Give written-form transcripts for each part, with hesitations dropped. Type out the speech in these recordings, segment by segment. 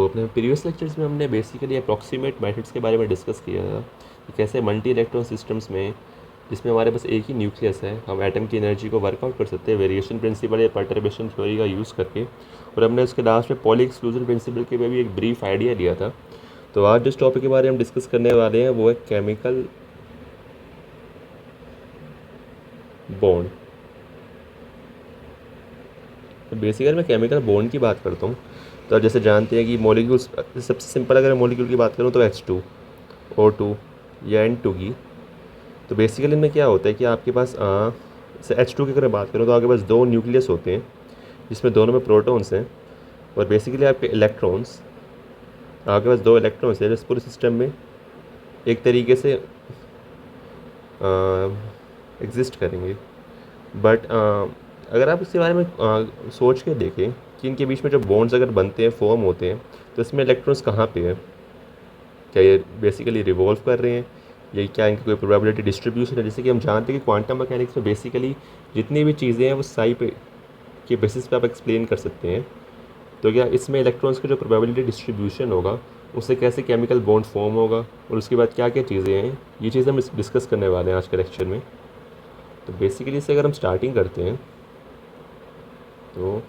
अपने previous lectures में हमने बेसिकली अप्रॉक्सीमेट मेथड्स के बारे में डिस्कस किया था कि कैसे मल्टी इलेक्ट्रॉन सिस्टम्स में जिसमें हमारे पास एक ही न्यूक्लियस है हम एटम की एनर्जी को वर्कआउट कर सकते हैं वेरिएशन प्रिंसिपल या परटर्बेशन थ्योरी का यूज़ करके। और हमने उसके लास्ट में पॉली एक्सक्लूजन प्रिंसिपल के भी एक ब्रीफ आइडिया लिया था। तो आज जिस टॉपिक के बारे में हम डिस्कस करने वाले हैं वो है केमिकल बॉन्ड। तो बेसिकली मैं केमिकल बॉन्ड की बात करता हूँ तो आप जैसे जानते हैं कि मॉलिक्यूल्स, सबसे सिंपल अगर मैं मॉलिक्यूल की बात करूँ तो H2 O2 या N2 की। तो बेसिकली इनमें क्या होता है कि आपके पास जैसे H2 की अगर बात करूँ तो आपके पास दो न्यूक्लियस होते हैं जिसमें दोनों में प्रोटॉन्स हैं और बेसिकली आपके इलेक्ट्रॉन्स, आपके पास दो इलेक्ट्रॉन्स हैं जिस पूरे सिस्टम में एक तरीके से एग्जिस्ट करेंगे। बट अगर आप इसके बारे में सोच के देखें कि इनके बीच में जो बॉन्ड्स अगर बनते हैं, फॉर्म होते हैं, तो इसमें इलेक्ट्रॉन्स कहाँ पे है? क्या ये बेसिकली रिवॉल्व कर रहे हैं या क्या इनकी कोई प्रोबेबिलिटी डिस्ट्रीब्यूशन है? जैसे कि हम जानते हैं कि क्वांटम मैकेनिक्स में बेसिकली जितनी भी चीज़ें हैं वो साई पे के बेसिस पे आप एक्सप्लेन कर सकते हैं। तो क्या इसमें इलेक्ट्रॉन्स का जो प्रोबेबिलिटी डिस्ट्रीब्यूशन होगा उससे कैसे केमिकल बॉन्ड फॉर्म होगा और उसके बाद क्या क्या चीज़ें हैं, ये चीज़ हम डिस्कस करने वाले हैं आज के लेक्चर में। तो बेसिकली इससे अगर हम स्टार्टिंग करते हैं तो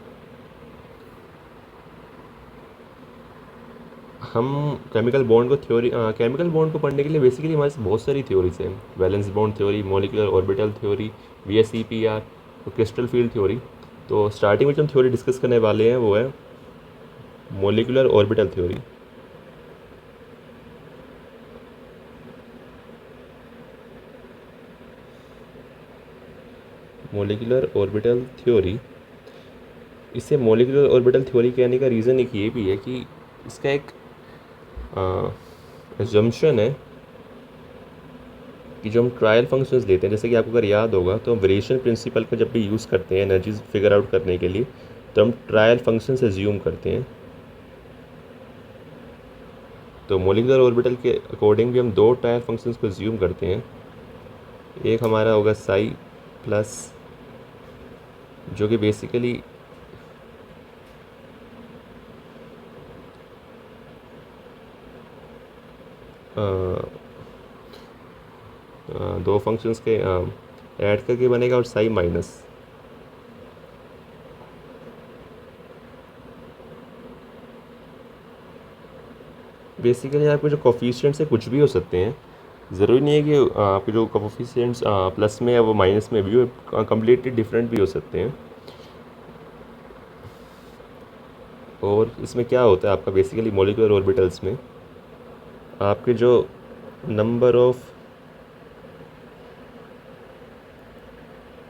हम केमिकल बॉन्ड को पढ़ने के लिए बेसिकली हमारे पास बहुत सारी थ्योरीज हैं। Valence bond theory, molecular orbital theory, VSEPR और क्रिस्टल फील्ड थ्योरी। तो स्टार्टिंग में जो हम थ्योरी डिस्कस करने वाले हैं वो है molecular orbital theory. Molecular orbital theory, इसे मॉलिक्यूलर ऑर्बिटल थ्योरी कहने का रीज़न एक ये भी है कि इसका एक एजम्पशन है कि जो हम ट्रायल फंक्शंस लेते हैं, जैसे कि आपको अगर याद होगा तो हम वेरिएशन प्रिंसिपल का जब भी यूज़ करते हैं एनर्जीज फिगर आउट करने के लिए तो हम ट्रायल फंक्शंस एज्यूम करते हैं। तो मॉलिक्यूलर ऑर्बिटल के अकॉर्डिंग भी हम दो ट्रायल फंक्शंस को एज्यूम करते हैं। एक हमारा होगा साई प्लस, जो कि बेसिकली दो फंक्शंस के ऐड करके बनेगा, और साई माइनस। बेसिकली आपके जो कोफिशिएंट्स है कुछ भी हो सकते हैं, ज़रूरी नहीं है कि आपके जो कोफिशिएंट्स प्लस में या वो माइनस में भी हो, कम्प्लीटली डिफरेंट भी हो सकते हैं। और इसमें क्या होता है आपका बेसिकली मॉलिक्यूलर ऑर्बिटल्स में आपके जो number of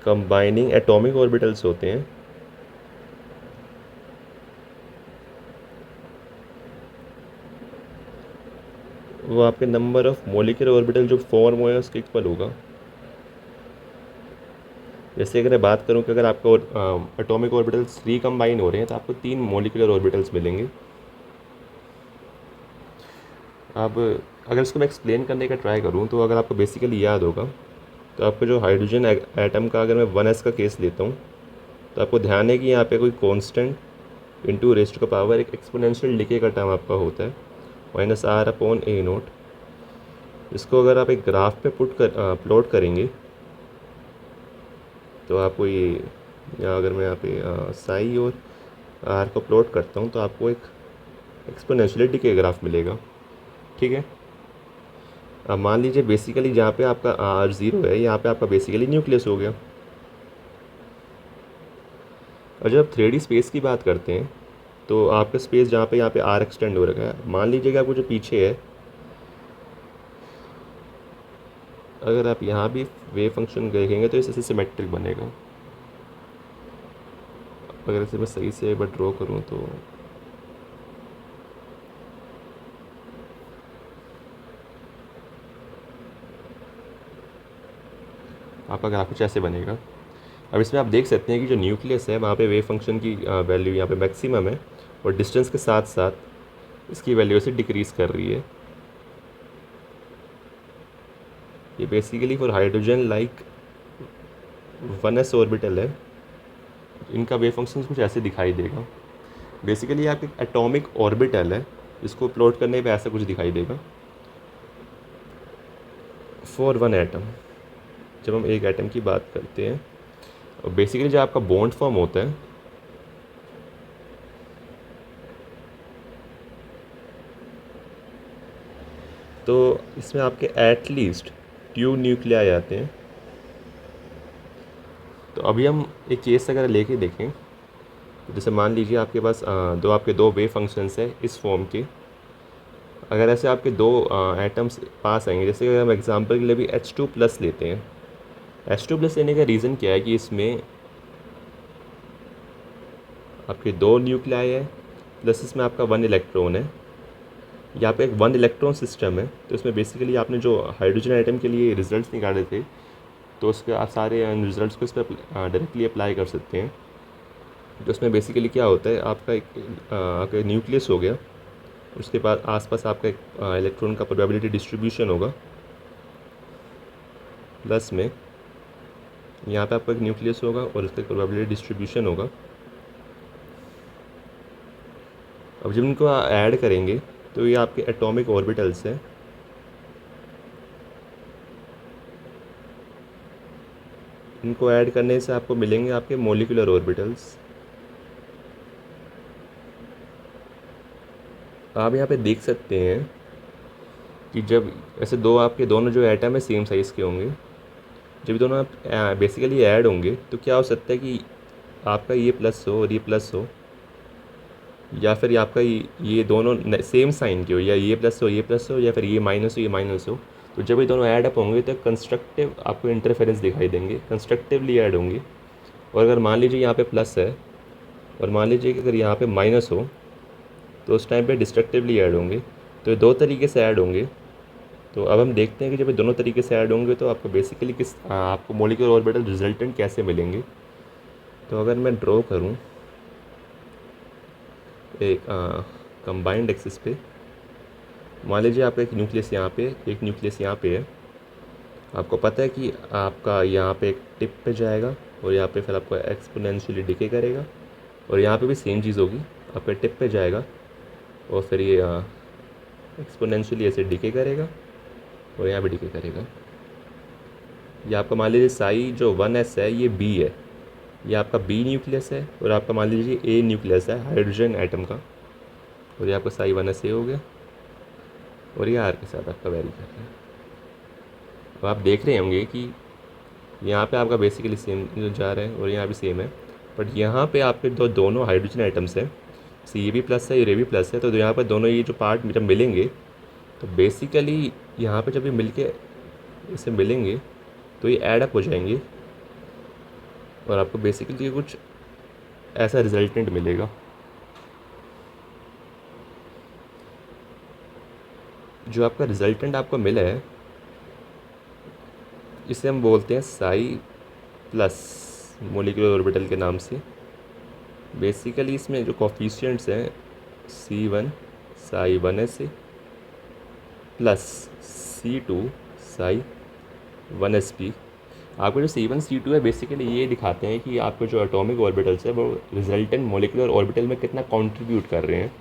combining atomic orbitals होते हैं वो आपके नंबर ऑफ मॉलिक्यूलर ऑर्बिटल जो फॉर्म हुए हैं उसके इक्वल होगा। जैसे अगर मैं बात करूं कि अगर आपका एटॉमिक ऑर्बिटल्स 3 कंबाइन हो रहे हैं तो आपको 3 मॉलिक्यूलर ऑर्बिटल्स मिलेंगे। अब अगर इसको मैं एक्सप्लेन करने का ट्राई करूं तो अगर आपको बेसिकली याद होगा तो आपको जो हाइड्रोजन एटम का अगर मैं 1s का केस लेता हूं तो आपको ध्यान है कि यहाँ पे कोई कांस्टेंट इंटू रेस्ट का पावर एक एक्सपोनेंशियल डिके का टर्म आपका होता है -r/a0। इसको अगर आप एक ग्राफ पे प्लॉट करेंगे तो आपको ये, या अगर मैं यहाँ पे साई और आर को प्लॉट करता हूँ तो आपको एक एक्सपोनेंशियल डिके ग्राफ मिलेगा। ठीक है, अब मान लीजिए बेसिकली जहाँ पे आपका R0 है यहाँ पे आपका बेसिकली न्यूक्लियस हो गया। और जब 3D स्पेस की बात करते हैं तो आपका स्पेस जहाँ पे यहाँ पे R एक्सटेंड हो रखा है, मान लीजिए कि आपको जो पीछे है, अगर आप यहाँ भी वेव फंक्शन देखेंगे तो इसे सिमेट्रिक बनेगा। अगर इसे मैं सही से एक बार ड्रॉ करूँ तो आपका ग्राफ कुछ ऐसे बनेगा। अब इसमें आप देख सकते हैं कि जो न्यूक्लियस है वहाँ पे वेव फंक्शन की वैल्यू यहाँ पे मैक्सिमम है और डिस्टेंस के साथ साथ इसकी वैल्यू से डिक्रीज़ कर रही है। ये basically for hydrogen like 1s orbital है, इनका वेव फंक्शन कुछ ऐसे दिखाई देगा। बेसिकली आपके एटॉमिक ऑर्बिटल है इसको प्लॉट करने पे ऐसा कुछ दिखाई देगा फॉर वन एटम। जब हम एक एटम की बात करते हैं और बेसिकली जब आपका बॉन्ड फॉर्म होता है तो इसमें आपके एटलीस्ट 2 न्यूक्लियाई आते हैं। तो अभी हम एक केस अगर लेके देखें, जैसे मान लीजिए आपके पास आपके दो वेव फंक्शंस है इस फॉर्म के। अगर ऐसे आपके दो एटम्स पास आएंगे, जैसे अगर हम एग्जांपल के लिए भी H2+ लेते हैं। H2+ लेने का रीज़न क्या है कि इसमें आपके 2 न्यूक्लियाई है प्लस इसमें आपका 1 इलेक्ट्रॉन है। यहाँ पे एक 1 इलेक्ट्रॉन सिस्टम है, तो इसमें बेसिकली आपने जो हाइड्रोजन आइटम के लिए रिजल्ट्स निकाले थे तो उसके आप सारे रिजल्ट्स को इस पर डायरेक्टली अप्लाई कर सकते हैं। तो उसमें बेसिकली क्या होता है, आपका एक न्यूक्लियस हो गया, उसके बाद आसपास आपका एक इलेक्ट्रॉन का प्रोबेबिलिटी डिस्ट्रीब्यूशन होगा, प्लस में यहाँ पे आपका एक न्यूक्लियस होगा और उसका प्रोबेबिलिटी डिस्ट्रीब्यूशन होगा। अब जब इनको ऐड करेंगे तो ये आपके एटॉमिक ऑर्बिटल्स हैं। इनको ऐड करने से आपको मिलेंगे आपके मॉलिक्यूलर ऑर्बिटल्स। आप यहाँ पे देख सकते हैं कि जब ऐसे आपके दोनों जो एटम है सेम साइज़ के होंगे, जब दोनों आप बेसिकली ऐड होंगे तो क्या हो सकता है कि आपका ये प्लस हो और ये प्लस हो, या फिर आपका ये दोनों सेम साइन के हो, या ये प्लस हो ये प्लस हो, या फिर ये माइनस हो ये माइनस हो। तो जब ये दोनों ऐड अप होंगे तो कंस्ट्रक्टिव आपको इंटरफेरेंस दिखाई देंगे, कंस्ट्रक्टिवली ऐड होंगे। और अगर मान लीजिए यहाँ पे प्लस है और मान लीजिए कि अगर यहाँ पे माइनस हो तो उस टाइम पे डिस्ट्रक्टिवली ऐड होंगे। तो ये दो तरीके से ऐड होंगे। तो अब हम देखते हैं कि जब ये दोनों तरीके से ऐड होंगे तो आपको बेसिकली आपको मॉलिक्यूलर ऑर्बिटल रिजल्टेंट कैसे मिलेंगे। तो अगर मैं ड्रॉ करूँ एक कंबाइंड एक्सिस पे, मान लीजिए आपका एक न्यूक्लियस यहाँ पे, एक न्यूक्लियस यहाँ पे है। आपको पता है कि आपका यहाँ पे एक टिप पे जाएगा और यहाँ पे फिर आपको एक्सपोनेंशियली डिके करेगा, और यहाँ पे भी सेम चीज़ होगी, आपका टिप पे जाएगा और फिर ये एक्सपोनेंशियली ऐसे डिके करेगा और यहाँ पे डिके करेगा। ये आपका मान लीजिए साई जो 1s है ये B है, ये आपका B न्यूक्लियस है, और आपका मान लीजिए A न्यूक्लियस है हाइड्रोजन एटम का, और ये आपका साई 1s A हो गया, और ये R के साथ आपका वेरी कर रहा है। अब आप देख रहे होंगे कि यहाँ पे आपका बेसिकली सेम जा रहा है और यहाँ भी सेम है, बट यहाँ पे आपके दोनों हाइड्रोजन आइटम्स हैं, ये भी प्लस है ये भी प्लस है। तो यहाँ पर दोनों ये जो पार्ट जब मिलेंगे तो बेसिकली यहाँ पे जब ये मिलके इसे मिलेंगे तो ये ऐड अप हो जाएंगे और आपको बेसिकली कुछ ऐसा रिजल्टेंट मिलेगा। जो आपका रिजल्टेंट आपको मिला है इसे हम बोलते हैं साई प्लस मॉलिक्यूलर ऑर्बिटल के नाम से। बेसिकली इसमें जो कोफिशिएंट्स हैं C1 Sai 1s plus C2 Sai 1sp। आपको जो C1 C2 है बेसिकली ये दिखाते हैं कि आपके जो एटॉमिक ऑर्बिटल्स है वो रिजल्टेंट मॉलिक्यूलर ऑर्बिटल में कितना कंट्रीब्यूट कर रहे हैं।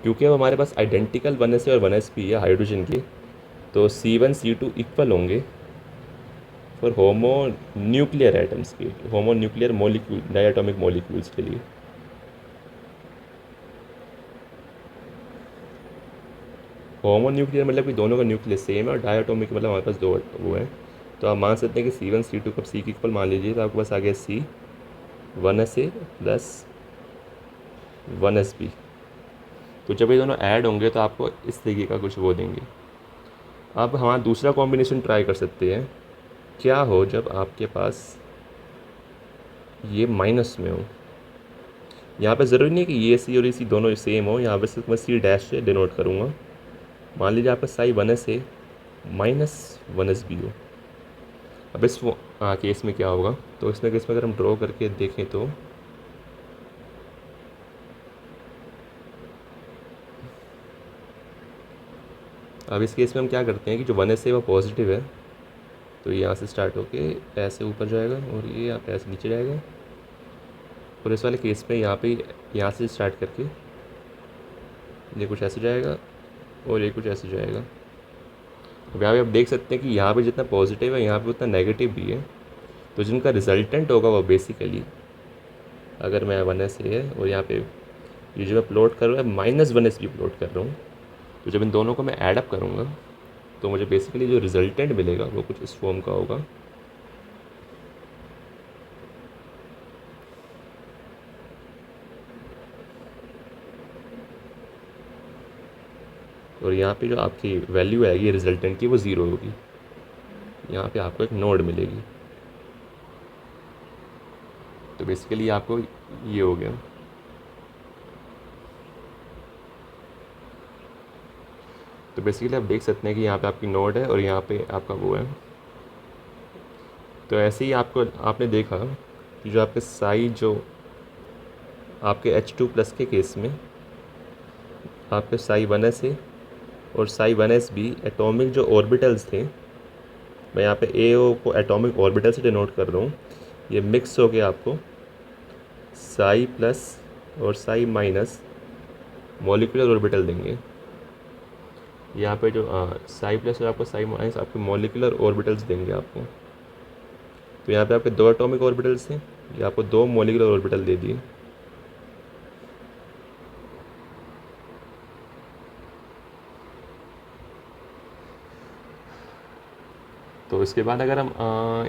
क्योंकि अब हमारे पास आइडेंटिकल 1s और 1sp है हाइड्रोजन के, तो C1 C2 इक्वल होंगे फॉर होमो न्यूक्लियर एटम्स के, homo nuclear molecule diatomic molecules के लिए। होमो न्यूक्लियर मतलब कि दोनों का न्यूक्लियस सेम है, और डायटोमिक मतलब हमारे पास दो वो है। तो आप मान सकते हैं कि C1 C2 कब C की इक्वल मान लीजिए तो आपके पास आ गया C 1s A plus 1sp। तो जब ये दोनों ऐड होंगे तो आपको इस तरीके का कुछ वो देंगे। अब हमारा दूसरा कॉम्बिनेशन ट्राई कर सकते हैं, क्या हो जब आपके पास ये माइनस में हो। यहाँ पे ज़रूरी नहीं कि ये C और ये C दोनों सेम हो, यहाँ पे सिर्फ मैं C डैश से डिनोट करूँगा। मान लीजिए आपका Sai 1s A minus 1sb हो। अब इस केस में क्या होगा, तो इसमें केस में अगर हम ड्रॉ करके देखें तो अब इस केस में हम क्या करते हैं कि जो 1s है वो पॉजिटिव है, तो यहाँ से स्टार्ट होके ऐसे ऊपर जाएगा और ये यहाँ पे ऐसे नीचे जाएगा। और इस वाले केस में यहाँ पे यहाँ से स्टार्ट करके ये कुछ ऐसे जाएगा और ये कुछ ऐसे जाएगा। अब यहाँ पे आप देख सकते हैं कि यहाँ पे जितना पॉजिटिव है यहाँ पे उतना नेगेटिव भी है। तो जिनका रिजल्टेंट होगा वो बेसिकली, अगर मैं 1s है और यहाँ पे ये जो मैं प्लॉट कर रहा हूँ -1s भी प्लॉट कर रहा हूँ, तो जब इन दोनों को मैं ऐडअप करूँगा तो मुझे बेसिकली जो रिजल्टेंट मिलेगा वो कुछ इस फॉर्म का होगा। और यहाँ पे जो आपकी वैल्यू आएगी रिजल्टेंट की वो 0 होगी। यहाँ पे आपको एक नोड मिलेगी। तो बेसिकली आपको ये हो गया। तो बेसिकली आप देख सकते हैं कि यहाँ पे आपकी नोड है और यहाँ पे आपका वो है। तो ऐसे ही आपको आपने देखा कि जो आपके साई जो आपके H2+ के केस में आपके साई 1s है और साई 1s भी एटॉमिक जो ऑर्बिटल्स थे, मैं यहाँ पे AO को एटॉमिक ऑर्बिटल से डिनोट कर रहा हूँ, ये मिक्स हो के आपको साई प्लस और साई माइनस मॉलिक्यूलर ऑर्बिटल देंगे। यहाँ पे जो साई प्लस और आपको साई माइनस आपके मॉलिक्यूलर ऑर्बिटल्स देंगे आपको। तो यहाँ पे आपके 2 एटॉमिक ऑर्बिटल्स हैं, ये आपको 2 मॉलिक्यूलर ऑर्बिटल दे दिए। तो इसके बाद अगर हम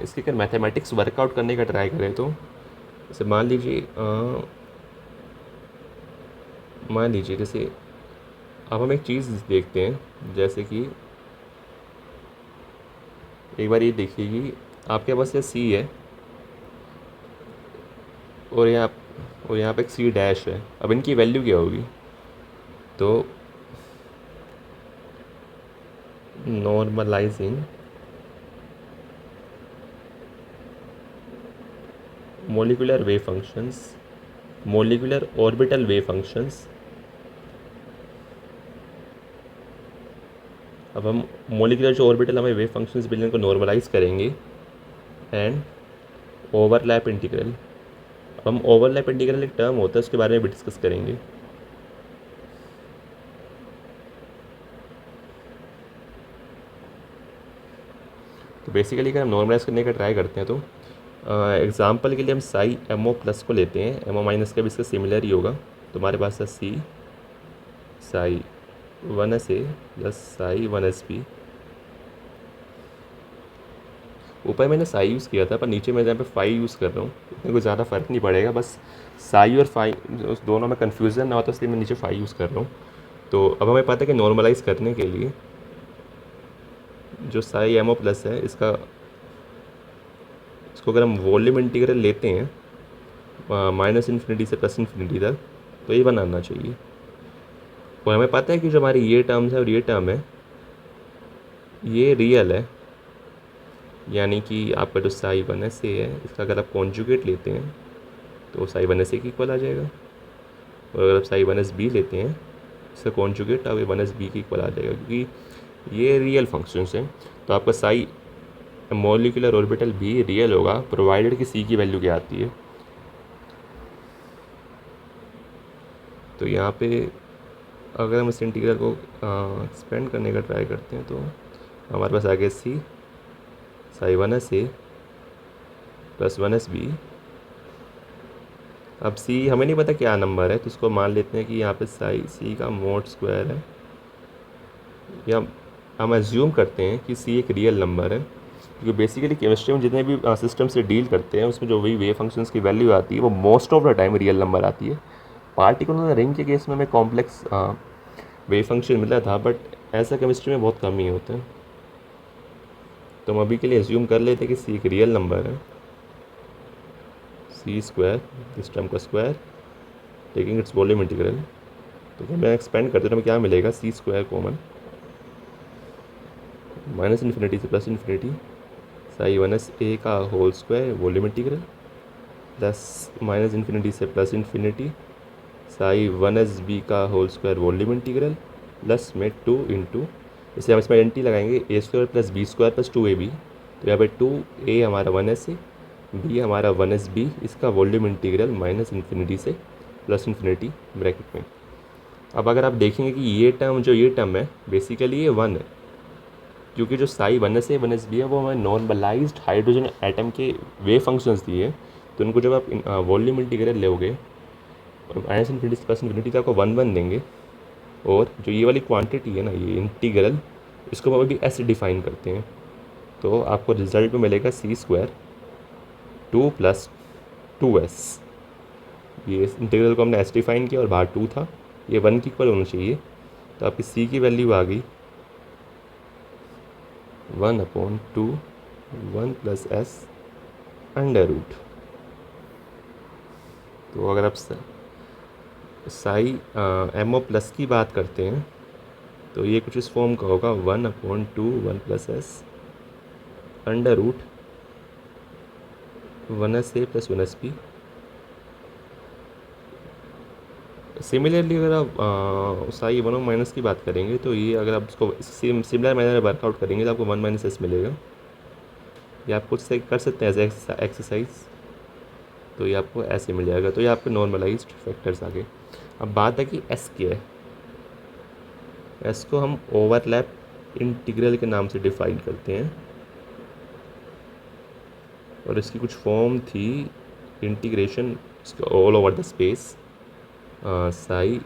इसके अगर मैथमेटिक्स वर्कआउट करने का ट्राई करें तो जैसे मान लीजिए जैसे अब हम एक चीज़ देखते हैं, जैसे कि एक बार ये देखिए कि आपके पास ये C है और यहाँ पे एक C' है। अब इनकी वैल्यू क्या होगी? तो normalising molecular wave functions, molecular orbital wave functions. अब हम मोलिकुलर जो ऑर्बिटल हमें वेव फंक्शंस मिले उनको नॉर्मलाइज करेंगे एंड ओवरलैप इंटीग्रल। अब हम ओवरलैप इंटीग्रल एक टर्म होता है उसके बारे में भी डिस्कस करेंगे। तो बेसिकली अगर हम नॉर्मलाइज करने का ट्राई करते हैं तो एग्जांपल के लिए हम साई MO+ को लेते हैं, MO- का भी इसका सिमिलर ही होगा। तो हमारे पास है C Sai 1s A plus psi 1s B। ऊपर मैंने साई यूज़ किया था पर नीचे मैं जहाँ पे फाई यूज़ कर रहा हूँ, इतने कोई ज़्यादा फ़र्क नहीं पड़ेगा, बस साई और फाई उस दोनों में कन्फ्यूज़न ना हो तो इसलिए मैं नीचे फाई यूज़ कर रहा हूँ। तो अब हमें पता है कि नॉर्मलाइज़ करने के लिए जो साई MO+ है इसको अगर हम वॉल्यूम इंटीग्रल लेते हैं -∞ से +∞ तक, तो ये बनाना चाहिए। और हमें पता है कि जो हमारी ये टर्म्स है और ये टर्म है ये रियल है, यानी कि आपका जो साई 1s A है इसका अगर आप कॉन्जुगेट लेते हैं तो साई 1s A के इक्वल आ जाएगा। और अगर आप साई 1s B लेते हैं इसका कॉन्जुगेट आप 1s B के इक्वल आ जाएगा, क्योंकि ये रियल फंक्शंस हैं। तो आपका साई मॉलिक्यूलर ऑर्बिटल भी रियल होगा प्रोवाइडेड कि C की वैल्यू क्या आती है। तो यहाँ पे अगर हम इस इंटीग्रल को एक्सपेंड करने का ट्राई करते हैं तो हमारे पास आगे C Sai 1s A plus 1s B। अब C हमें नहीं पता क्या नंबर है, तो इसको मान लेते हैं कि यहाँ पे साई C का मोड स्क्वायर है, या हम एज्यूम करते हैं कि C एक रियल नंबर है, क्योंकि बेसिकली केमिस्ट्री में जितने भी सिस्टम से डील करते हैं उसमें जो वही वेव फंक्शंस की वैल्यू आती है वो most of the time real number आती है। पार्टिकुलर रिंग के केस में हमें कॉम्प्लेक्स वेव फंक्शन मिला था, बट ऐसा केमिस्ट्री में बहुत कम ही होता है। तो हम अभी के लिए एज्यूम कर लेते हैं कि C एक रियल नंबर है, C² इस टर्म का square taking its volume integral. तो जब मैं एक्सपेंड करते तो हमें क्या मिलेगा, C² कॉमन -∞ से +∞ साई 1s A का whole square volume integral plus -∞ से +∞ साई 1s B का whole square volume integral plus में 2 इंटू, इसे हम इसमें एंटी लगाएंगे A² + B² + 2AB। तो यहाँ पे 2A हमारा 1s A, B हमारा 1s B, इसका वॉल्यूम इंटीग्रल -∞ से +∞ ब्रैकेट में। अब अगर आप देखेंगे कि ये टर्म है बेसिकली ये 1 है, क्योंकि जो साई 1s है 1s भी है वो हमें नॉर्मलाइज्ड हाइड्रोजन एटम के वेव फंक्शंस दिए। तो उनको जब आप वॉल्यूम इंटीग्रल लोगे और माइनस इन्फिनिटी प्लस इन्फिनिटी तो आपको 1 देंगे। और जो ये वाली क्वांटिटी है ना, ये इंटीग्रल, इसको हम अभी ऐसे डिफाइन करते हैं। तो आपको रिजल्ट में मिलेगा c² 2 + 2s। ये इस इंटीग्रल को हमने एस डिफाइन किया और बाहर 2 था, ये 1 की इक्वल होना चाहिए। तो आपकी c की वैल्यू आ गई 1/2 1 + s √। तो अगर आप साई MO प्लस की बात करते हैं तो ये कुछ इस फॉर्म का होगा 1/2 1 + s √1sa + 1sb। सिमिलरली अगर आप साई 1 की बात करेंगे तो ये अगर आप इसको सिमिलर मैनर में वर्कआउट करेंगे तो आपको 1 - s मिलेगा। ये आप खुद से कर सकते हैं एज एक्सरसाइज। तो ये आपको ऐसे मिल जाएगा। तो ये आपके नॉर्मलाइज्ड फैक्टर्स आ गए। अब बात है कि एस क्या है। एस को हम ओवरलैप इंटीग्रल के नाम से डिफाइन करते हैं और इसकी कुछ फॉर्म थी integration all over the space Sai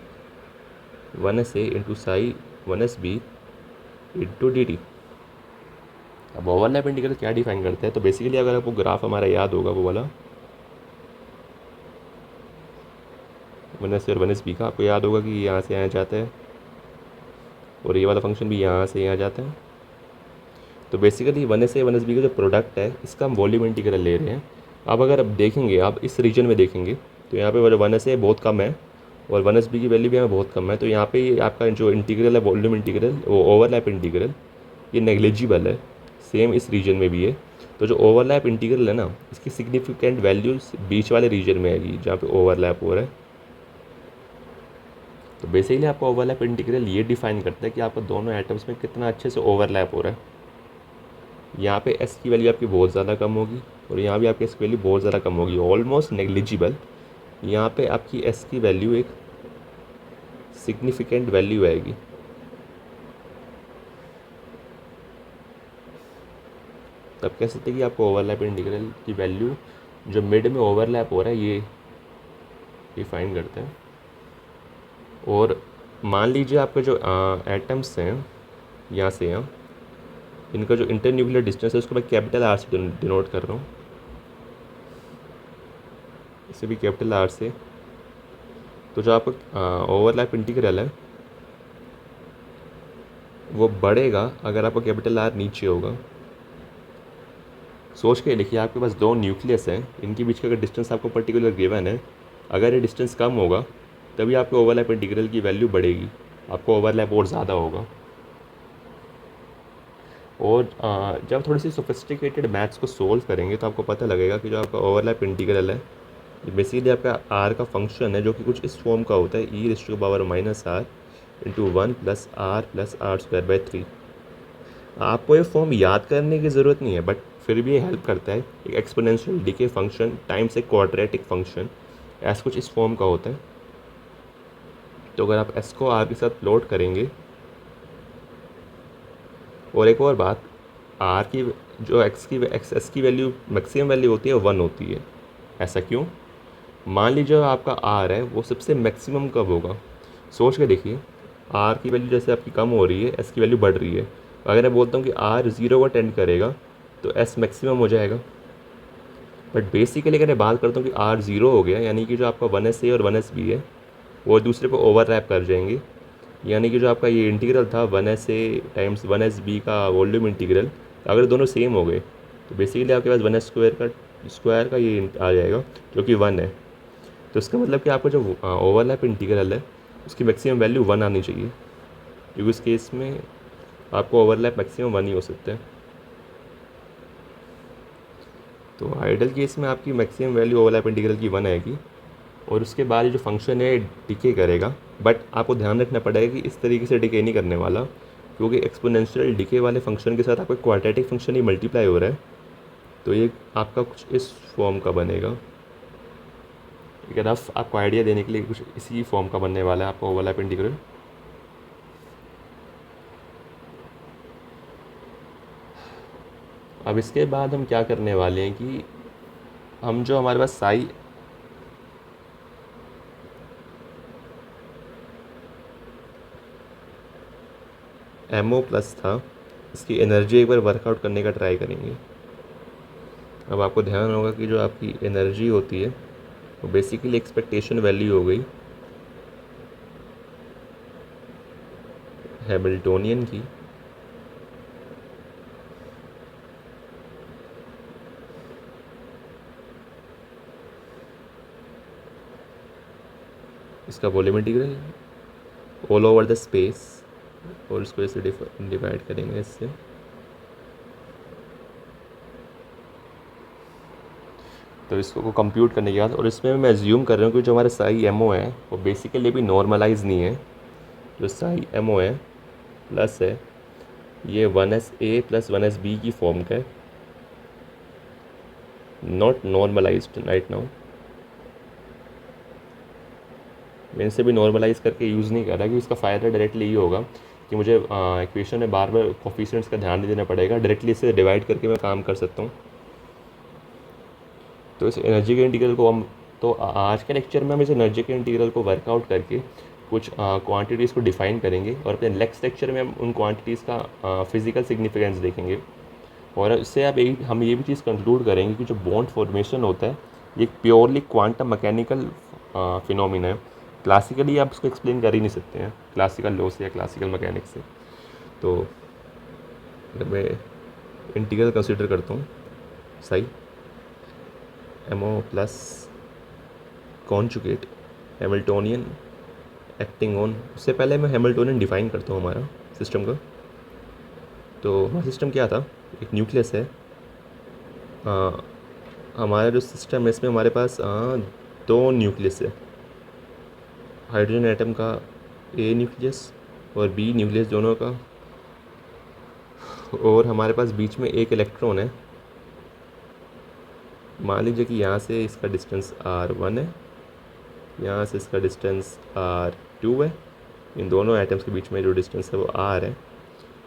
1sa into Sai 1sb into dt। अब ओवरलैप इंटीग्रल क्या डिफाइन करते हैं, तो बेसिकली अगर आपको ग्राफ हमारा याद होगा वो वाला 1sa और 1sb का, आपको याद होगा कि यहाँ से यहाँ जाता है और ये वाला फंक्शन भी यहाँ से यहाँ जाता है। तो बेसिकली 1sa 1sb का जो प्रोडक्ट है इसका हम वॉल्यूम इंटीग्रल ले रहे हैं। अब अगर आप देखेंगे, आप इस रीजन में देखेंगे तो यहाँ पे 1sa बहुत कम है और 1sb की वैल्यू भी यहाँ बहुत कम है। तो यहाँ पे आपका जो इंटीग्रल है वॉल्यूम इंटीग्रल, वो ओवरलैप इंटीग्रल, ये नेग्लिजिबल है। सेम इस रीजन में भी है। तो जो ओवरलैप इंटीग्रल है ना, इसकी सिग्निफिकेंट वैल्यूज बीच वाले रीजन में आएगी जहाँ पे ओवरलैप हो रहा है। तो बेसिकली आपका ओवरलैप इंटीग्रल ये डिफाइन करता है कि आपका दोनों एटम्स में कितना अच्छे से ओवरलैप हो रहा है। यहाँ पे एस की वैल्यू आपकी बहुत ज़्यादा कम होगी और यहाँ भी आपकी एस की वैल्यू बहुत ज़्यादा कम होगी, ऑलमोस्ट नेग्लिजिबल। यहाँ पे आपकी एस की वैल्यू एक सिग्निफिकेंट वैल्यू आएगी। तब कह सकते हैं कि आपको ओवरलैप इंटीग्रल की वैल्यू जो मिड में ओवरलैप हो रहा है ये डिफाइन करते हैं। और मान लीजिए आपके जो एटम्स हैं यहाँ से यहाँ, इनका जो इंटरन्यूक्लियर डिस्टेंस है उसको मैं कैपिटल आर से डिनोट कर रहा हूँ, इसे भी कैपिटल आर से। तो जो आपका ओवरलैप इंटीग्रल है वो बढ़ेगा अगर आपका कैपिटल आर नीचे होगा। सोच के देखिए, आपके पास दो न्यूक्लियस हैं, इनके बीच का अगर डिस्टेंस आपको पर्टिकुलर गिवन है, अगर ये डिस्टेंस कम होगा तभी आपके ओवरलैप इंटीग्रल की वैल्यू बढ़ेगी, आपको ओवरलैप और ज़्यादा होगा। और जब थोड़ी सी सोफिस्टिकेटेड मैथ्स को सोल्व करेंगे तो आपको पता लगेगा कि जो आपका ओवरलैप इंटीग्रल है ये बेसिकली आपका आर का फंक्शन है, जो कि कुछ इस फॉर्म का होता है e⁻⁻r इंटू 1 + r+r²/3। आपको ये फॉर्म याद करने की ज़रूरत नहीं है, बट फिर भी ये हेल्प करता है। एक एक्सपोनेंशियल डीके फंक्शन टाइम्स एक क्वाड्रेटिक फंक्शन ऐसा कुछ इस फॉर्म का होता है। तो अगर आप एस को आर के साथ प्लॉट करेंगे, और एक और बात, आर की जो एस की वैल्यू मैक्सिमम वैल्यू होती है 1 होती है। ऐसा क्यों? मान लीजिए आपका आर है वो सबसे मैक्सिमम कब होगा, सोच के देखिए। आर की वैल्यू जैसे आपकी कम हो रही है, एस की वैल्यू बढ़ रही है। अगर मैं बोलता हूँ कि आर 0 को टेंड करेगा तो एस मैक्सिमम हो जाएगा। बट बेसिकली अगर मैं बात करता हूँ कि आर 0 हो गया, यानी कि जो आपका 1sa और 1sb है वो दूसरे को ओवरलैप कर जाएंगे। यानी कि जो आपका ये इंटीग्रल था 1sa टाइम्स 1sb का वॉल्यूम इंटीग्रल, अगर दोनों सेम हो गए तो बेसिकली आपके पास 1s² का ये आ जाएगा जो कि 1 है। तो इसका मतलब कि आपका जो ओवरलैप इंटीग्रल है उसकी मैक्सिमम वैल्यू 1 आनी चाहिए, क्योंकि इस केस में आपको ओवरलैप मैक्सिमम 1 ही हो सकता है। तो आइडल केस में आपकी मैक्सिमम वैल्यू ओवरलैप इंटीग्रल की 1 आएगी और उसके बाद ये जो फंक्शन है डिके करेगा। बट आपको ध्यान रखना पड़ेगा कि इस तरीके से डिके नहीं करने वाला, क्योंकि एक्सपोनेंशियल डिके वाले फंक्शन के साथ आपका क्वाड्रेटिक फंक्शन ही मल्टीप्लाई हो रहा है। तो ये आपका कुछ इस फॉर्म का बनेगा। एक रफ आपको आइडिया देने के लिए कुछ इसी फॉर्म का बनने वाला है आपका ओवरलैप इंटीग्रल। अब इसके बाद हम क्या करने वाले हैं कि हम जो हमारे पास साई एमओ प्लस था, इसकी एनर्जी एक बार वर्कआउट करने का ट्राई करेंगे। अब आपको ध्यान होगा कि जो आपकी एनर्जी होती है वो बेसिकली एक्सपेक्टेशन वैल्यू हो गई हैमिल्टोनियन की इसका volume integral all over the space, और इसको ऐसे डिवाइड करेंगे इससे। तो इसको कंप्यूट करने के बाद, और इसमें मैं एज्यूम कर रहा हूँ कि जो हमारे साई एमओ है वो बेसिकली भी नॉर्मलाइज नहीं है। जो साई एमओ है प्लस है ये 1s a plus 1s b की फॉर्म का है, नॉट नॉर्मलाइज्ड राइट नाउ। मैं इनसे भी नॉर्मलाइज करके यूज़ नहीं कर रहा कि इसका फ़ायदा डायरेक्टली ये होगा कि मुझे इक्वेशन में बार बार कोफिशिएंट्स का ध्यान नहीं देना पड़ेगा, डायरेक्टली इसे डिवाइड करके मैं काम कर सकता हूँ। तो इस एनर्जी के इंटीग्रल को हम, तो आज के लेक्चर में हम इस एनर्जी के इंटीग्रल को वर्कआउट करके कुछ क्वांटिटीज़ को डिफ़ाइन करेंगे, और अपने नेक्स्ट लेक्चर में हम उन क्वांटिटीज़ का फिज़िकल सिग्निफिकेंस देखेंगे। और इससे अब हम ये भी चीज़ कंक्लूड करेंगे कि जो बॉन्ड फॉर्मेशन होता है ये प्योरली क्वांटम मैकेनिकल फिनोमिना है। क्लासिकली आप इसको एक्सप्लेन कर ही नहीं सकते हैं क्लासिकल लॉ से या क्लासिकल मैकेनिक्स से। तो अगर मैं इंटीग्रल कंसिडर करता हूँ सही MO plus conjugate Hamiltonian acting on, उससे पहले मैं हैमिल्टोनियन डिफाइन करता हूँ हमारा सिस्टम का। तो हमारा सिस्टम क्या था, एक न्यूक्लियस है। हमारा जो सिस्टम है इसमें हमारे पास दो न्यूक्लियस है, हाइड्रोजन एटम का ए न्यूक्लियस और बी न्यूक्लियस दोनों का, और हमारे पास बीच में एक इलेक्ट्रॉन है। मान लीजिए कि यहाँ से इसका डिस्टेंस r1 है, यहाँ से इसका डिस्टेंस r2 है, इन दोनों एटम्स के बीच में जो डिस्टेंस है वो r है।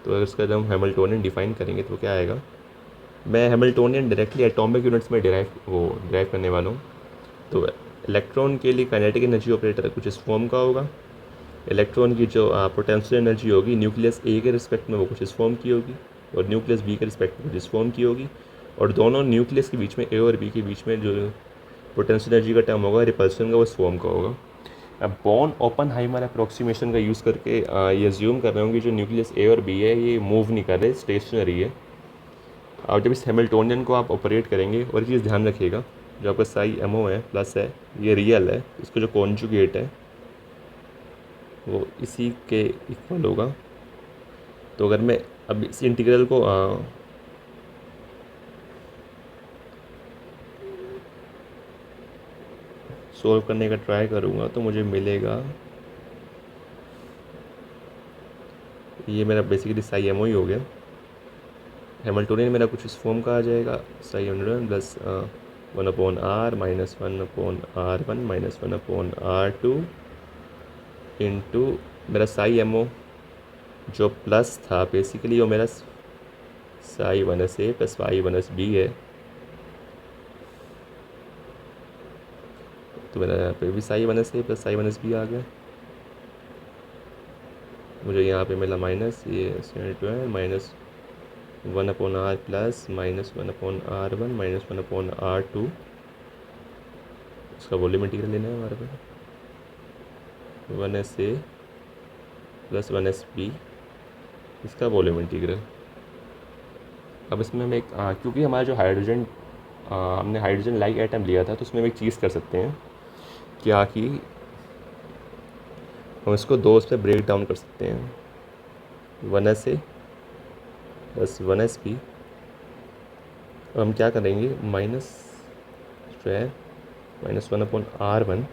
तो अगर इसका जब हम हैमिल्टोनियन डिफाइन करेंगे तो क्या आएगा, मैं हैमिल्टोनियन डायरेक्टली एटॉमिक यूनिट्स में डिराइव करने वाला हूँ। तो इलेक्ट्रॉन के लिए काइनेटिक एनर्जी ऑपरेटर कुछ इस फॉर्म का होगा, इलेक्ट्रॉन की जो पोटेंशियल एनर्जी होगी न्यूक्लियस ए के रिस्पेक्ट में वो कुछ इस फॉर्म की होगी, और न्यूक्लियस बी के रिस्पेक्ट में कुछ इस फॉर्म की होगी, और दोनों न्यूक्लियस के बीच में ए और बी के बीच में जो पोटेंशियल एनर्जी का टर्म होगा रिपल्सन का वो इस फॉर्म का होगा। अब बॉर्न ओपनहाइमर अप्रोक्सीमेशन का यूज़ करके ये अज्यूम कर रहे होंगे जो न्यूक्लियस ए और बी है ये मूव नहीं कर रहे, स्टेशनरी है। और जब इस हैमिल्टोनियन को आप ऑपरेट करेंगे, और चीज़ ध्यान रखिएगा जो आपका साई एमओ है प्लस है ये रियल है, इसको जो कॉन्जुगेट है वो इसी के इक्वल होगा। तो अगर मैं अब इस इंटीग्रल को सोल्व करने का ट्राई करूँगा तो मुझे मिलेगा, ये मेरा बेसिकली साई एमओ ही हो गया। हैमिल्टोनियन मेरा कुछ इस फॉर्म का आ जाएगा, Sai Hamiltonian plus 1/r minus 1/r1 minus 1/r2 into मेरा साई एमओ जो प्लस था बेसिकली वो मेरा Sai 1s a plus psi 1s b है। तो मेरा यहाँ पे भी Sai 1s a plus psi 1s b आ गया। मुझे यहाँ पे मिला माइनस ये minus 1/r plus minus 1/r1 minus 1/r2। इसका वॉल्यूम इंटीग्रल लेना है हमारे पास 1s a plus 1s b, इसका वॉल्यूम इंटीग्रल। अब इसमें हम एक क्योंकि हमारा जो हाइड्रोजन हमने हाइड्रोजन लाइक एटम लिया था तो उसमें हम एक चीज़ कर सकते हैं क्या कि हम इसको दो पे ब्रेक डाउन कर सकते हैं, 1s a plus 1s b। हम क्या करेंगे माइनस जो है माइनस 1/r1।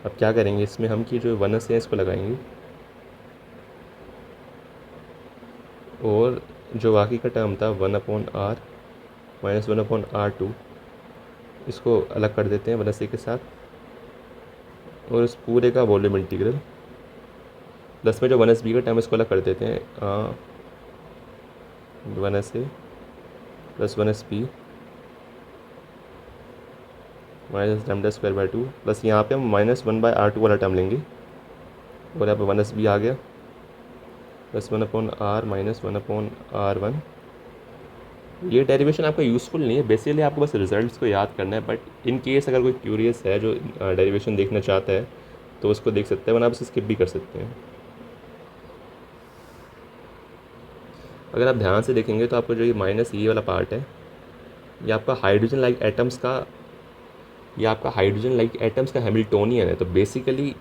अब क्या करेंगे इसमें हम कि जो 1s है इसको लगाएंगे, और जो बाकी का टर्म था 1/r माइनस 1/r2 इसको अलग कर देते हैं 1s a के साथ। और उस पूरे का वॉल्यूम इंटीग्रल प्लस में जो 1s/b का टर्म इसको अलग कर देते हैं 1s/a plus 1s/b minus λ² plus यहाँ पे हम -1/r2 वाला टर्म लेंगे और यहाँ पे 1s/b आ गया प्लस 1/r माइनस 1/r1। ये डेरिवेशन आपका यूज़फुल नहीं है, बेसिकली आपको बस रिजल्ट्स को याद करना है। बट इन केस अगर कोई क्यूरियस है जो डेरिवेशन देखना चाहता है तो उसको देख सकते हैं, वरना आप उसे स्किप भी कर सकते हैं। अगर आप ध्यान से देखेंगे तो आपको जो ये माइनस ये वाला पार्ट है ये आपका हाइड्रोजन लाइक एटम्स का हैमिल्टोनियन है। तो बेसिकली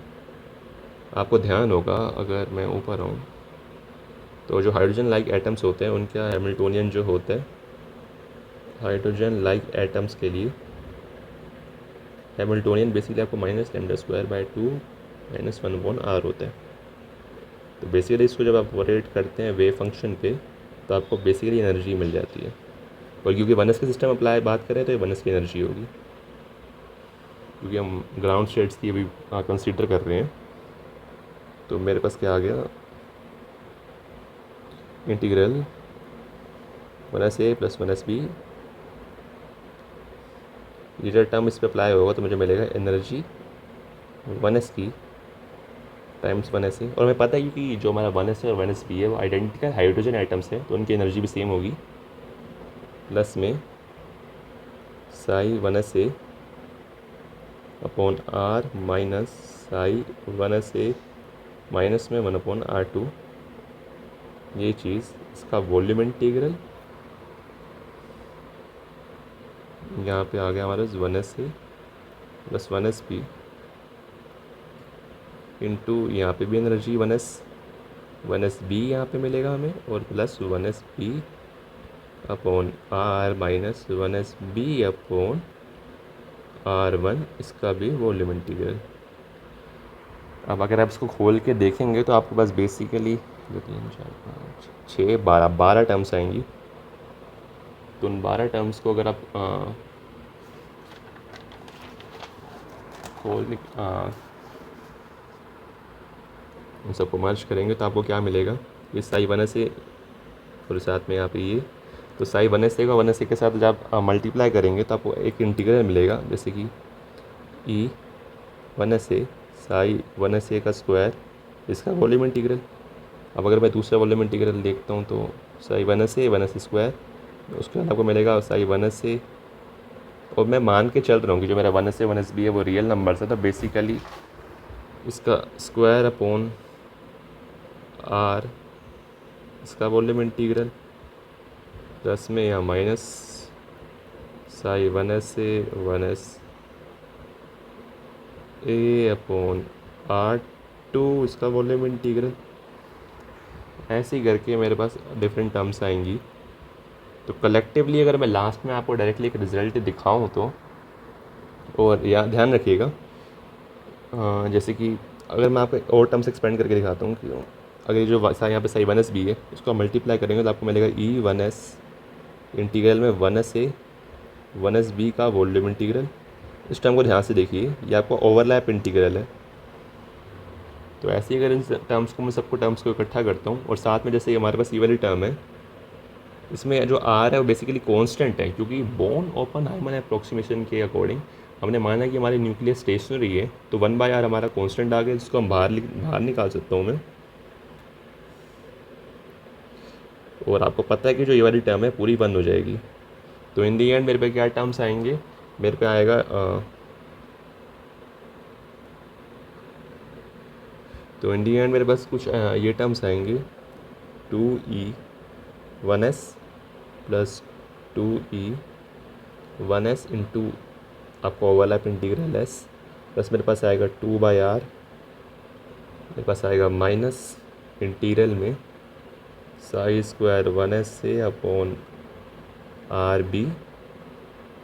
आपको ध्यान होगा, अगर मैं ऊपर आऊँ तो जो हाइड्रोजन लाइक एटम्स होते हैं उनका हैमिल्टोनियन जो होता है, हाइड्रोजन लाइक एटम्स के लिए हैमिल्टोनियन बेसिकली आपको -λ²/2 - 1/r होता है। तो बेसिकली इसको जब आप वोरेट करते हैं वेव फंक्शन पे तो आपको बेसिकली एनर्जी मिल जाती है। और क्योंकि 1s के सिस्टम अप्लाई बात करें तो ये 1s की एनर्जी होगी, क्योंकि हम ग्राउंड स्टेट्स की अभी कंसीडर कर रहे हैं। तो मेरे पास क्या आ गया, इंटीग्रल 1sa प्लस 1sb, ये जो टर्म इस पर अप्लाई होगा तो मुझे मिलेगा एनर्जी 1s की टाइम्स 1sa। और हमें पता है कि जो हमारा 1s और 1sb है वो आइडेंटिकल हाइड्रोजन आइटम्स हैं, तो उनकी एनर्जी भी सेम होगी। प्लस में Sai 1sa upon r minus psi 1sa minus में 1/r2, ये चीज़ इसका वॉल्यूम इंटीग्रल यहाँ पे आ गया हमारा 1sa प्लस 1sb इंटू यहाँ पे भी एनर्जी 1sb यहाँ पे मिलेगा हमें, और plus 1sb upon r minus 1sb upon r1, इसका भी वॉल्यूम इंटीग्रल। अब अगर आप इसको खोल के देखेंगे तो आपके पास बेसिकली 2 3 4 5 6 12 टर्म्स आएंगी। तो उन 12 टर्म्स को अगर आप उन सबको मर्ज करेंगे तो आपको क्या मिलेगा, ये साई 1sa और साथ में यहाँ पे ये, तो साई 1sa का 1sa के साथ जब आप मल्टीप्लाई करेंगे तो आपको एक इंटीग्रल मिलेगा, जैसे कि ई 1sa साई 1sa का स्क्वायर, इसका वॉल्यूम इंटीग्रल। अब अगर मैं दूसरा वॉल्यूम इंटीग्रल देखता हूँ तो साई 1sa स्क्वायर, उसके बाद आपको मिलेगा साई 1sa। और मैं मान के चल रहा हूँ कि जो मेरा 1sa 1sb है वो रियल नंबर्स है, तो बेसिकली इसका स्क्वायर अपॉन r, इसका वॉल्यूम इंटीग्रल, प्लस में यहाँ minus psi 1sa 1sa upon r2, इसका वॉल्यूम इंटीग्रल। ऐसे ही करके मेरे पास डिफरेंट टर्म्स आएंगी। तो कलेक्टिवली अगर मैं लास्ट में आपको डायरेक्टली एक रिज़ल्ट दिखाऊं तो, और यहाँ ध्यान रखिएगा जैसे कि अगर मैं आपको और टर्म्स एक्सपेंड करके दिखाता हूँ कि अगर जो यहाँ पे साई 1sb है इसको मल्टीप्लाई करेंगे तो आपको मिलेगा e1s इंटीग्रल में 1sa 1sb का वॉल्यूम इंटीग्रल। इस टर्म को ध्यान से देखिए, ये आपको ओवरलैप इंटीग्रल है। तो ऐसे ही अगर इन टर्म्स को मैं सबको टर्म्स को इकट्ठा करता हूँ और साथ में जैसे हमारे पास ये वाली टर्म है, इसमें जो r है वो बेसिकली कांस्टेंट है, क्योंकि बोर्न ओपेनहाइमर अप्रोक्सीमेशन के अकॉर्डिंग हमने माना कि हमारी न्यूक्लियस स्टेशनरी है, तो 1/r हमारा कांस्टेंट आ गया, जिसको हम बाहर निकाल सकता हूँ मैं। और आपको पता है कि जो ये वाली टर्म है पूरी 1 हो जाएगी। तो इन दी एंड मेरे पे क्या टर्म्स आएंगे, मेरे पे आएगा तो इन दी एंड मेरे पास कुछ ये टर्म्स आएंगे 2e1s प्लस 2e1s इंटू आपको ओवरलैप इंटीग्रल s, प्लस मेरे पास आएगा 2/r, मेरे पास आएगा माइनस इंटीग्रल में Sai square 1sa upon r_b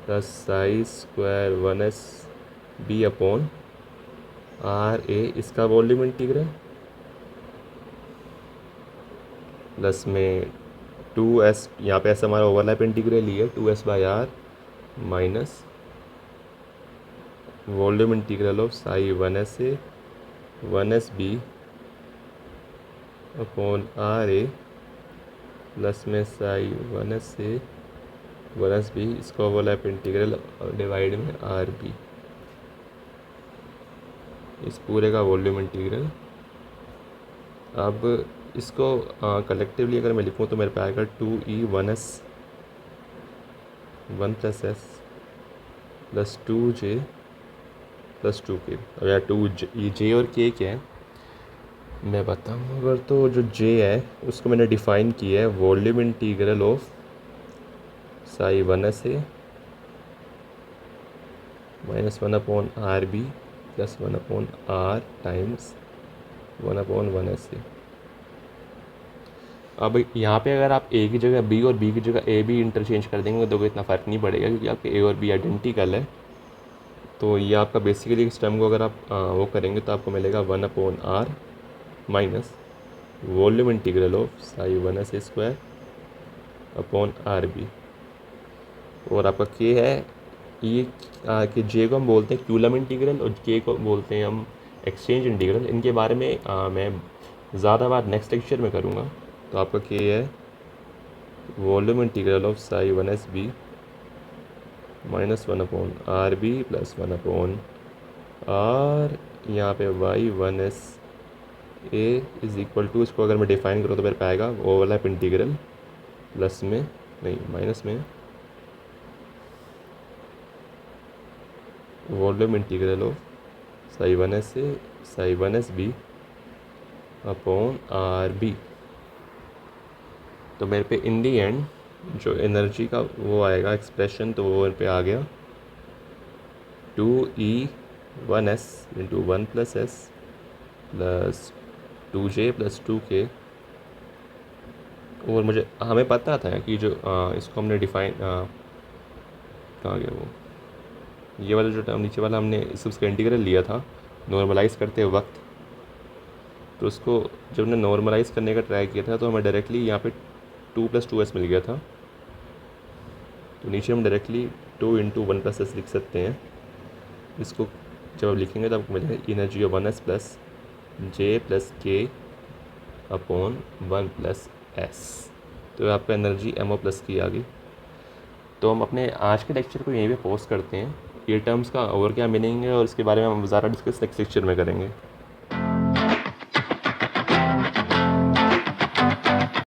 plus psi square 1sb upon r_a, इसका वॉल्यूम इंटीग्रल, प्लस में 2s, यहाँ पे ऐसा हमारा ओवरलैप इंटीग्रल ही है 2s/r minus volume integral of psi 1s a 1s b upon R A plus में psi 1s a 1s b, इसका ओवरलैप इंटीग्रल डिवाइड में आर बी, इस पूरे का वॉल्यूम इंटीग्रल। अब इसको कलेक्टिवली अगर मैं लिखूँ तो मेरे पे आएगा 2e1s 1+s plus 2j plus 2k। अब यार ये j और k क्या है मैं बताऊँ अगर, तो जो j है उसको मैंने डिफ़ाइन किया है volume integral of psi 1s a minus 1/r/b plus 1/r times 1/1s a। अब यहाँ पे अगर आप a की जगह b और b की जगह a भी इंटरचेंज कर देंगे तो इतना फ़र्क नहीं पड़ेगा, क्योंकि आपके a और b आइडेंटिकल है। तो ये आपका बेसिकली इस टर्म को अगर आप वो करेंगे तो आपको मिलेगा 1/r minus volume integral of psi 1s a square upon R B. और आपका के है ये कि जे को हम बोलते हैं क्यूलम इंटीग्रल और के को बोलते हैं हम एक्सचेंज इंटीग्रल। इनके बारे में मैं ज़्यादा बात नेक्स्ट लेक्चर में करूँगा। तो आपका के है volume integral of psi 1s b minus 1/r/b plus 1/r, यहाँ पे y1s a is equal to, इसको अगर मैं डिफ़ाइन करूँ तो मेरे पाएगा ओवरलैप इंटीग्रल प्लस में नहीं माइनस में volume integral of psi 1s a psi 1s b upon R B. तो मेरे पे इन दी एंड जो एनर्जी का वो आएगा एक्सप्रेशन, तो वो मेरे पे आ गया 2e1s into 1+s plus 2j plus 2k। और मुझे हमें पता था कि जो इसको हमने डिफ़ाइन कहाँ गया वो, ये वाला जो टर्म नीचे वाला हमने इसका इंटीग्रल लिया था नॉर्मलाइज़ करते वक्त। तो उसको जब हमने नॉर्मलाइज़ करने का ट्राई किया था तो हमें डायरेक्टली यहाँ पे 2 + 2s मिल गया था। तो नीचे हम डायरेक्टली 2 × 1+s लिख सकते हैं। इसको जब आप लिखेंगे तो आपको मिलेगा energy of 1s plus j plus k upon 1+s। तो आपका एनर्जी mo+ की आ गई। तो हम अपने आज के लेक्चर को यहीं पे पॉज करते हैं। ये टर्म्स का और क्या मीनिंग है और इसके बारे में हम ज़्यादा डिस्कस नेक्स्ट लेक्चर में करेंगे।